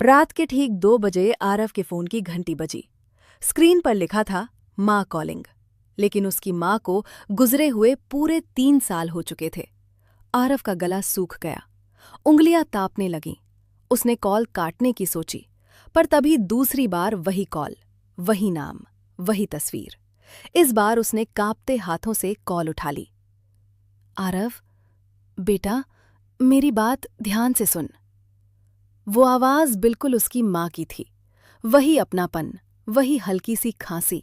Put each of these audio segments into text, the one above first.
रात के ठीक 2 बजे आरव के फोन की घंटी बजी। स्क्रीन पर लिखा था माँ कॉलिंग, लेकिन उसकी माँ को गुजरे हुए पूरे 3 साल हो चुके थे। आरव का गला सूख गया, उंगलियां तापने लगीं। उसने कॉल काटने की सोची, पर तभी दूसरी बार वही कॉल, वही नाम, वही तस्वीर। इस बार उसने कांपते हाथों से कॉल उठा ली। आरव, बेटा, मेरी बात ध्यान से सुन। वो आवाज बिल्कुल उसकी माँ की थी। वही अपनापन, वही हल्की सी खांसी।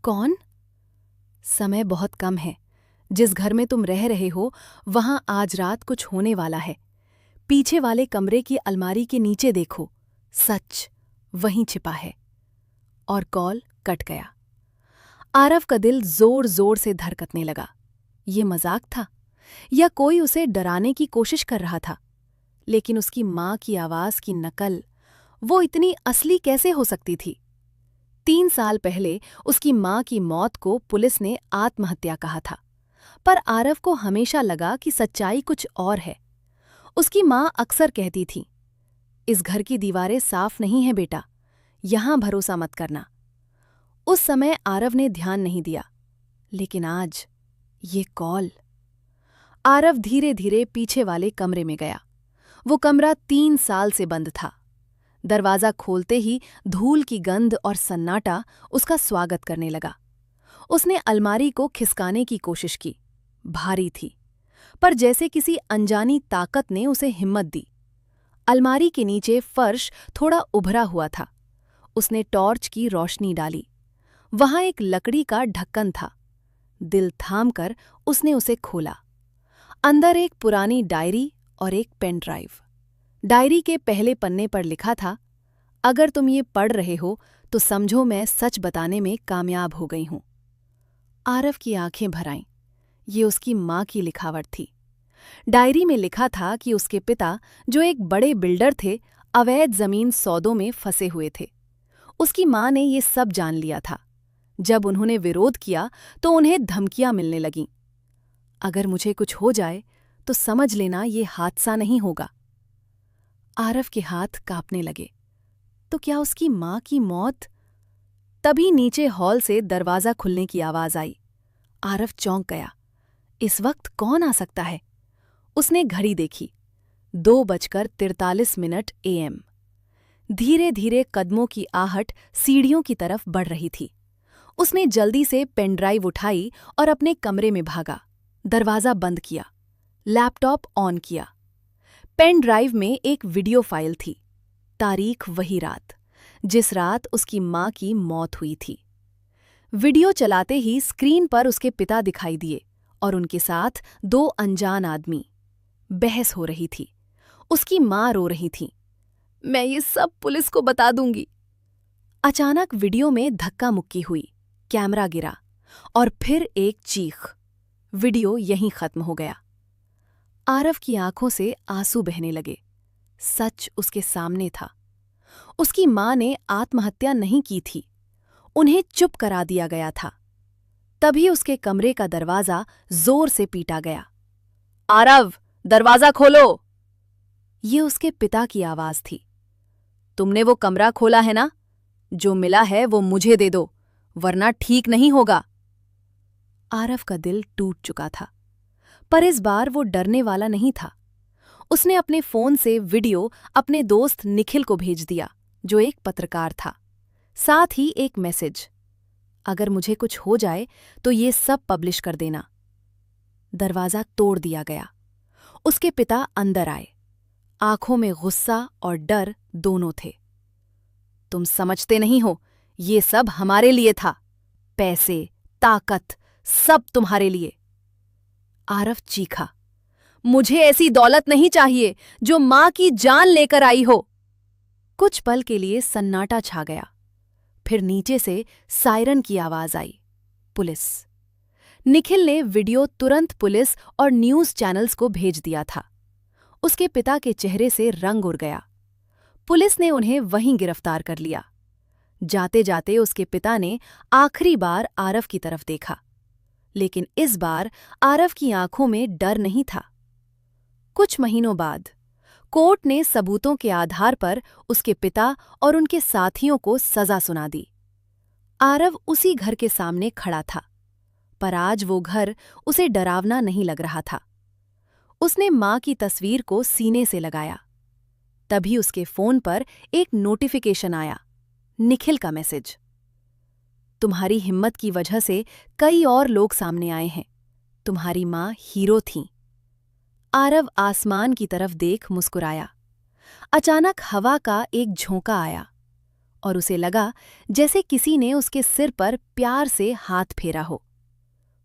कौन? समय बहुत कम है। जिस घर में तुम रह रहे हो वहां आज रात कुछ होने वाला है। पीछे वाले कमरे की अलमारी के नीचे देखो, सच वहीं छिपा है। और कॉल कट गया। आरव का दिल जोर जोर से धड़कने लगा। ये मजाक था या कोई उसे डराने की कोशिश कर रहा था? लेकिन उसकी माँ की आवाज की नकल, वो इतनी असली कैसे हो सकती थी? 3 साल पहले उसकी माँ की मौत को पुलिस ने आत्महत्या कहा था, पर आरव को हमेशा लगा कि सच्चाई कुछ और है। उसकी माँ अक्सर कहती थी, इस घर की दीवारें साफ नहीं हैं बेटा, यहां भरोसा मत करना। उस समय आरव ने ध्यान नहीं दिया, लेकिन आज ये कॉल। आरव धीरे धीरे पीछे वाले कमरे में गया। वो कमरा 3 साल से बंद था। दरवाजा खोलते ही धूल की गंध और सन्नाटा उसका स्वागत करने लगा। उसने अलमारी को खिसकाने की कोशिश की। भारी थी, पर जैसे किसी अनजानी ताकत ने उसे हिम्मत दी। अलमारी के नीचे फर्श थोड़ा उभरा हुआ था। उसने टॉर्च की रोशनी डाली। वहां एक लकड़ी का ढक्कन था। दिल थामकर उसने उसे खोला। अंदर एक पुरानी डायरी और एक पेन ड्राइव। डायरी के पहले पन्ने पर लिखा था, अगर तुम ये पढ़ रहे हो तो समझो मैं सच बताने में कामयाब हो गई हूं। आरव की आंखें भर आईं। ये उसकी माँ की लिखावट थी। डायरी में लिखा था कि उसके पिता, जो एक बड़े बिल्डर थे, अवैध जमीन सौदों में फंसे हुए थे। उसकी माँ ने ये सब जान लिया था। जब उन्होंने विरोध किया तो उन्हें धमकियां मिलने लगीं। अगर मुझे कुछ हो जाए तो समझ लेना ये हादसा नहीं होगा। आरव के हाथ कांपने लगे। तो क्या उसकी माँ की मौत? तभी नीचे हॉल से दरवाजा खुलने की आवाज आई। आरव चौंक गया। इस वक्त कौन आ सकता है? उसने घड़ी देखी। 2:43 AM। धीरे धीरे कदमों की आहट सीढ़ियों की तरफ बढ़ रही थी। उसने जल्दी से पेनड्राइव उठाई और अपने कमरे में भागा। दरवाजा बंद किया, लैपटॉप ऑन किया। पेन ड्राइव में एक वीडियो फाइल थी। तारीख वही रात, जिस रात उसकी माँ की मौत हुई थी। वीडियो चलाते ही स्क्रीन पर उसके पिता दिखाई दिए और उनके साथ 2 अनजान आदमी। बहस हो रही थी। उसकी माँ रो रही थी, मैं ये सब पुलिस को बता दूंगी। अचानक वीडियो में धक्का मुक्की हुई, कैमरा गिरा और फिर एक चीख। वीडियो यहीं खत्म हो गया। आरव की आंखों से आंसू बहने लगे। सच उसके सामने था। उसकी माँ ने आत्महत्या नहीं की थी, उन्हें चुप करा दिया गया था। तभी उसके कमरे का दरवाजा जोर से पीटा गया। आरव, दरवाजा खोलो! ये उसके पिता की आवाज थी। तुमने वो कमरा खोला है ना? जो मिला है वो मुझे दे दो, वरना ठीक नहीं होगा। आरव का दिल टूट चुका था, पर इस बार वो डरने वाला नहीं था। उसने अपने फोन से वीडियो अपने दोस्त निखिल को भेज दिया, जो एक पत्रकार था। साथ ही एक मैसेज, अगर मुझे कुछ हो जाए तो ये सब पब्लिश कर देना। दरवाजा तोड़ दिया गया। उसके पिता अंदर आए। आंखों में गुस्सा और डर दोनों थे। तुम समझते नहीं हो, ये सब हमारे लिए था। पैसे, ताकत, सब तुम्हारे लिए। आरव चीखा, मुझे ऐसी दौलत नहीं चाहिए जो मां की जान लेकर आई हो। कुछ पल के लिए सन्नाटा छा गया। फिर नीचे से सायरन की आवाज आई। पुलिस। निखिल ने वीडियो तुरंत पुलिस और न्यूज चैनल्स को भेज दिया था। उसके पिता के चेहरे से रंग उड़ गया। पुलिस ने उन्हें वहीं गिरफ्तार कर लिया। जाते जाते उसके पिता ने आखिरी बार आरव की तरफ देखा, लेकिन इस बार आरव की आंखों में डर नहीं था। कुछ महीनों बाद कोर्ट ने सबूतों के आधार पर उसके पिता और उनके साथियों को सजा सुना दी। आरव उसी घर के सामने खड़ा था, पर आज वो घर उसे डरावना नहीं लग रहा था। उसने मां की तस्वीर को सीने से लगाया। तभी उसके फोन पर एक नोटिफिकेशन आया, निखिल का मैसेज। तुम्हारी हिम्मत की वजह से कई और लोग सामने आए हैं। तुम्हारी मां हीरो थीं। आरव आसमान की तरफ देख मुस्कुराया। अचानक हवा का एक झोंका आया और उसे लगा जैसे किसी ने उसके सिर पर प्यार से हाथ फेरा हो।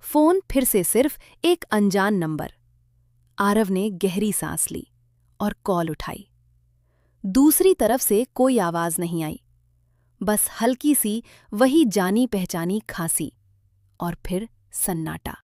फोन फिर से सिर्फ एक अनजान नंबर। आरव ने गहरी सांस ली और कॉल उठाई। दूसरी तरफ से कोई आवाज नहीं आई, बस हल्की सी वही जानी पहचानी खांसी और फिर सन्नाटा।